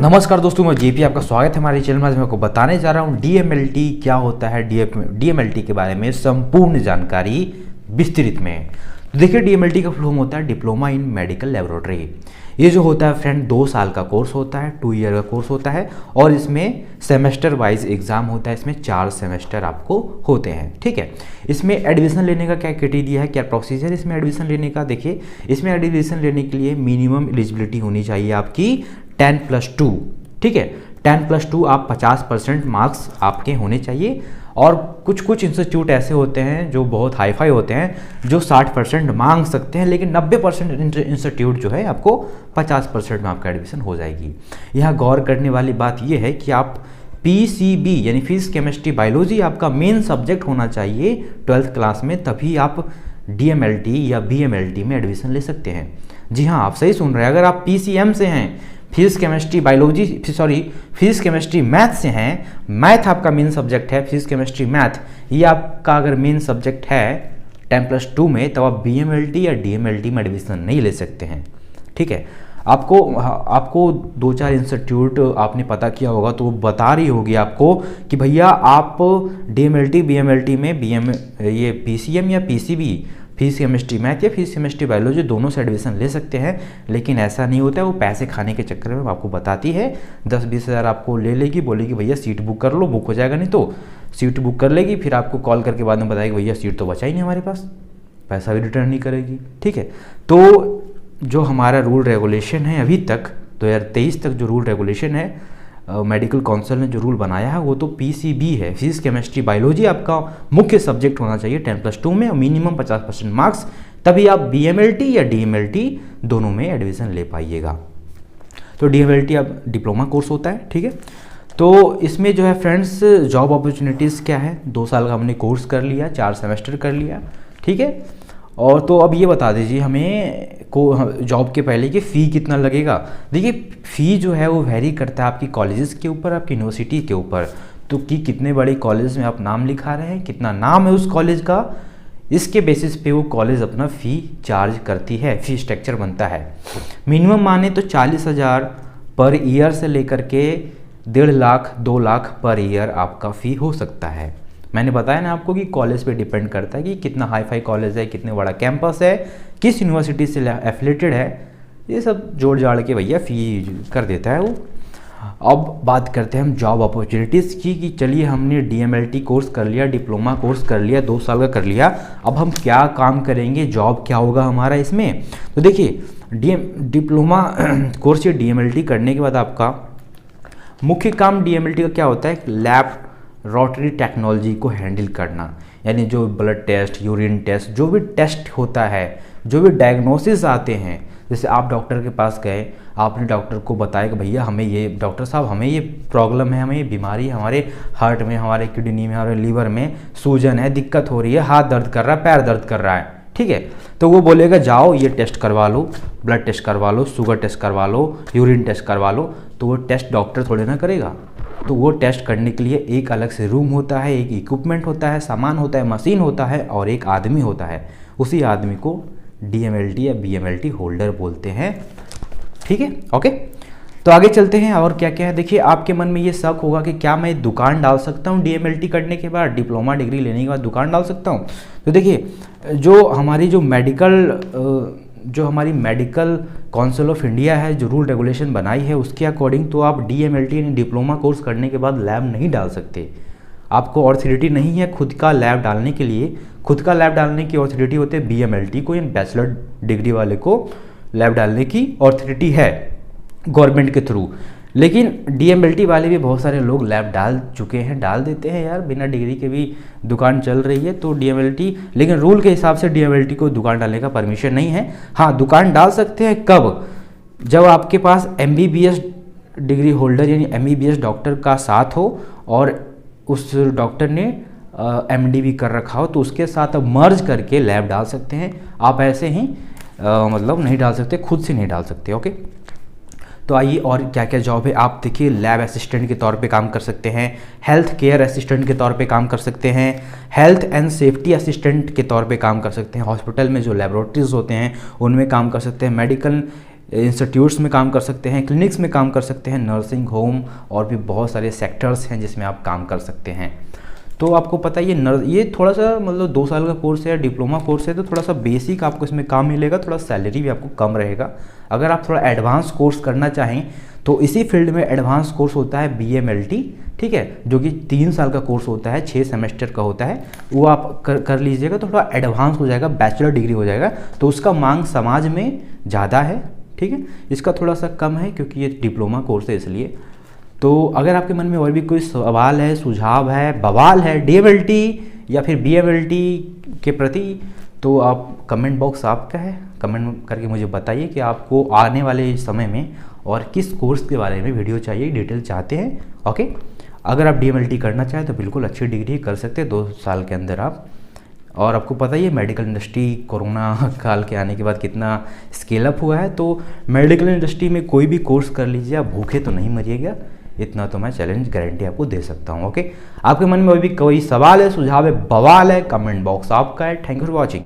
नमस्कार दोस्तों, मैं जेपी आपका स्वागत है हमारे चैनल में। आज मैं आपको बताने जा रहा हूँ डीएमएलटी क्या होता है, डीएमएलटी के बारे में संपूर्ण जानकारी विस्तृत में। तो देखिए, डीएमएलटी का फुल फॉर्म होता है डिप्लोमा इन मेडिकल लेबोरेटरी। ये जो होता है फ्रेंड 2 साल का कोर्स होता है, 2 ईयर का कोर्स होता है और इसमें सेमेस्टर वाइज एग्जाम होता है। इसमें 4 सेमेस्टर आपको होते हैं, ठीक है। इसमें एडमिशन लेने का क्या क्राइटेरिया है, क्या प्रोसीजर इसमें एडमिशन लेने का? देखिए, इसमें एडमिशन लेने के लिए मिनिमम एलिजिबिलिटी होनी चाहिए आपकी 10+2, ठीक है। 10+2 आप 50% मार्क्स आपके होने चाहिए। और कुछ इंस्टीट्यूट ऐसे होते हैं जो बहुत हाई फाई होते हैं, जो 60% मांग सकते हैं, लेकिन 90% इंस्टीट्यूट जो है आपको 50% में आपका एडमिशन हो जाएगी। यहाँ गौर करने वाली बात यह है कि आप PCB यानी फिजिक्स केमिस्ट्री बायोलॉजी आपका मेन सब्जेक्ट होना चाहिए 12th क्लास में, तभी आप DMLT या BMLT में एडमिशन ले सकते हैं। जी हाँ, आप सही सुन रहे हैं। अगर आप PCM से हैं, physics chemistry biology physics chemistry math से हैं, मैथ आपका मेन सब्जेक्ट है, फिजिक्स केमिस्ट्री मैथ ये आपका अगर मेन सब्जेक्ट है 10+2 में, तो आप BMLT या DMLT में एडमिशन नहीं ले सकते हैं, ठीक है। आपको 2-4 इंस्टीट्यूट आपने पता किया होगा तो वो बता रही होगी आपको कि भैया आप DMLT BMLT में ये PCM या PCB फिजिक्स केमिस्ट्री मैथ या फिजिक्स केमिस्ट्री बायोलॉजी दोनों से एडमिशन ले सकते हैं, लेकिन ऐसा नहीं होता है। वो पैसे खाने के चक्कर में आपको बताती है 10-20 हज़ार आपको ले लेगी, बोलेगी भैया सीट बुक कर लो, बुक हो जाएगा। नहीं तो सीट बुक कर लेगी, फिर आपको कॉल करके बाद में बताएगी भैया सीट तो बचा ही नहीं हमारे पास, पैसा भी रिटर्न नहीं करेगी, ठीक है। तो जो हमारा रूल रेगुलेशन है अभी तक 2023 तक जो रूल रेगुलेशन है, मेडिकल काउंसिल ने जो रूल बनाया है वो तो PCB है, फिजिक्स केमिस्ट्री बायोलॉजी आपका मुख्य सब्जेक्ट होना चाहिए 10+2 में और मिनिमम 50% मार्क्स, तभी आप BMLT या DMLT दोनों में एडमिशन ले पाइएगा। तो DMLT अब डिप्लोमा कोर्स होता है, ठीक है। तो इसमें जो है फ्रेंड्स जॉब अपॉर्चुनिटीज़ क्या है, 2 साल का हमने कोर्स कर लिया, 4 सेमेस्टर कर लिया, ठीक है। और तो अब ये बता दीजिए हमें जॉब के पहले कि फ़ी कितना लगेगा। देखिए, फ़ी जो है वो वेरी करता है आपकी कॉलेजेस के ऊपर, आपकी यूनिवर्सिटी के ऊपर, तो कि कितने बड़े कॉलेज में आप नाम लिखा रहे हैं, कितना नाम है उस कॉलेज का, इसके बेसिस पे वो कॉलेज अपना फ़ी चार्ज करती है, फ़ी स्ट्रक्चर बनता है। मिनिमम माने तो 40,000 पर ईयर से लेकर के 1.5 लाख 2 लाख पर ईयर आपका फ़ी हो सकता है। मैंने बताया ना आपको कि कॉलेज पे डिपेंड करता है कि कितना हाई फाई कॉलेज है, कितने बड़ा कैंपस है, किस यूनिवर्सिटी से एफिलेटेड है, ये सब जोड़ जाड़ के भैया फ़ी कर देता है वो। अब बात करते हैं हम जॉब अपॉर्चुनिटीज़ की कि चलिए हमने DMLT कोर्स कर लिया, डिप्लोमा कोर्स कर लिया, 2 साल का कर लिया, अब हम क्या काम करेंगे, जॉब क्या होगा हमारा इसमें। तो देखिए, डिप्लोमा कोर्स या DMLT करने के बाद आपका मुख्य काम DMLT का क्या होता है, लैबोरेटरी टेक्नोलॉजी को हैंडल करना, यानी जो ब्लड टेस्ट, यूरिन टेस्ट, जो भी टेस्ट होता है, जो भी डायग्नोसिस आते हैं, जैसे आप डॉक्टर के पास गए, आपने डॉक्टर को बताया कि भैया हमें ये, डॉक्टर साहब हमें ये प्रॉब्लम है, हमें ये बीमारी है, हमारे हार्ट में, हमारे किडनी में, हमारे लीवर में सूजन है, दिक्कत हो रही है, हाथ दर्द कर रहा है, पैर दर्द कर रहा है, ठीक है। तो वो बोलेगा जाओ ये टेस्ट करवा लो, ब्लड टेस्ट करवा लो, शुगर टेस्ट करवा लो, यूरिन टेस्ट करवा लो। तो वो टेस्ट डॉक्टर थोड़े ना करेगा, तो वो टेस्ट करने के लिए एक अलग से रूम होता है, एक इक्विपमेंट होता है, सामान होता है, मशीन होता है और एक आदमी होता है। उसी आदमी को DMLT या BMLT होल्डर बोलते हैं, ठीक है, ओके। तो आगे चलते हैं और क्या क्या है। देखिए, आपके मन में ये शक होगा कि क्या मैं दुकान डाल सकता हूँ DMLT करने के बाद, डिप्लोमा डिग्री लेने के बाद दुकान डाल सकता हूँ? तो देखिए, जो हमारी मेडिकल काउंसिल ऑफ इंडिया है, जो रूल रेगुलेशन बनाई है, उसके अकॉर्डिंग तो आप DMLT यानी डिप्लोमा कोर्स करने के बाद लैब नहीं डाल सकते। आपको ऑथोरिटी नहीं है खुद का लैब डालने के लिए। खुद का लैब डालने की ऑथोरिटी होती है BMLT को, यानी बैचलर डिग्री वाले को लैब डालने की ऑथोरिटी है गवर्नमेंट के थ्रू। लेकिन DMLT वाले भी बहुत सारे लोग लैब डाल चुके हैं, डाल देते हैं यार, बिना डिग्री के भी दुकान चल रही है तो DMLT, लेकिन रूल के हिसाब से DMLT को दुकान डालने का परमिशन नहीं है। हाँ, दुकान डाल सकते हैं कब, जब आपके पास MBBS डिग्री होल्डर यानी MBBS डॉक्टर का साथ हो और उस डॉक्टर ने MD भी कर रखा हो, तो उसके साथ अब मर्ज करके लैब डाल सकते हैं। आप ऐसे ही मतलब नहीं डाल सकते, खुद से नहीं डाल सकते, ओके। तो आइए और क्या क्या जॉब है आप देखिए। लैब असिस्टेंट के तौर पे काम कर सकते हैं, हेल्थ केयर असिस्टेंट के तौर पे काम कर सकते हैं, हेल्थ एंड सेफ्टी असिस्टेंट के तौर पे काम कर सकते हैं, हॉस्पिटल में जो लेबोरेटरीज होते हैं उनमें काम कर सकते हैं, मेडिकल इंस्टीट्यूट्स में काम कर सकते हैं, क्लिनिक्स में काम कर सकते हैं, नर्सिंग होम और भी बहुत सारे सेक्टर्स हैं जिसमें आप काम कर सकते हैं। तो आपको पता है ये थोड़ा सा मतलब 2 साल का कोर्स है, डिप्लोमा कोर्स है, तो थोड़ा सा बेसिक आपको इसमें काम मिलेगा, थोड़ा सैलरी भी आपको कम रहेगा। अगर आप थोड़ा एडवांस कोर्स करना चाहें तो इसी फील्ड में एडवांस कोर्स होता है BMLT, ठीक है, जो कि 3 साल का कोर्स होता है, 6 सेमेस्टर का होता है, वो आप कर लीजिएगा तो थोड़ा एडवांस हो जाएगा, बैचलर डिग्री हो जाएगा, तो उसका मांग समाज में ज़्यादा है, ठीक है। इसका थोड़ा सा कम है क्योंकि ये डिप्लोमा कोर्स है इसलिए। तो अगर आपके मन में और भी कोई सवाल है, सुझाव है, बवाल है DMLT या फिर BMLT के प्रति, तो आप कमेंट बॉक्स आपका है, कमेंट करके मुझे बताइए कि आपको आने वाले समय में और किस कोर्स के बारे में वीडियो चाहिए, डिटेल चाहते हैं। ओके, अगर आप DMLT करना चाहें तो बिल्कुल अच्छी डिग्री कर सकते हैं 2 साल के अंदर आप। और आपको पता ही है मेडिकल इंडस्ट्री कोरोना काल के आने के बाद कितना स्केल अप हुआ है, तो मेडिकल इंडस्ट्री में कोई भी कोर्स कर लीजिए, आप भूखे तो नहीं मरिएगा, इतना तो मैं चैलेंज गारंटी आपको दे सकता हूँ। ओके, आपके मन में अभी कोई सवाल है, सुझाव है, बवाल है, कमेंट बॉक्स आपका है। Thank you for watching.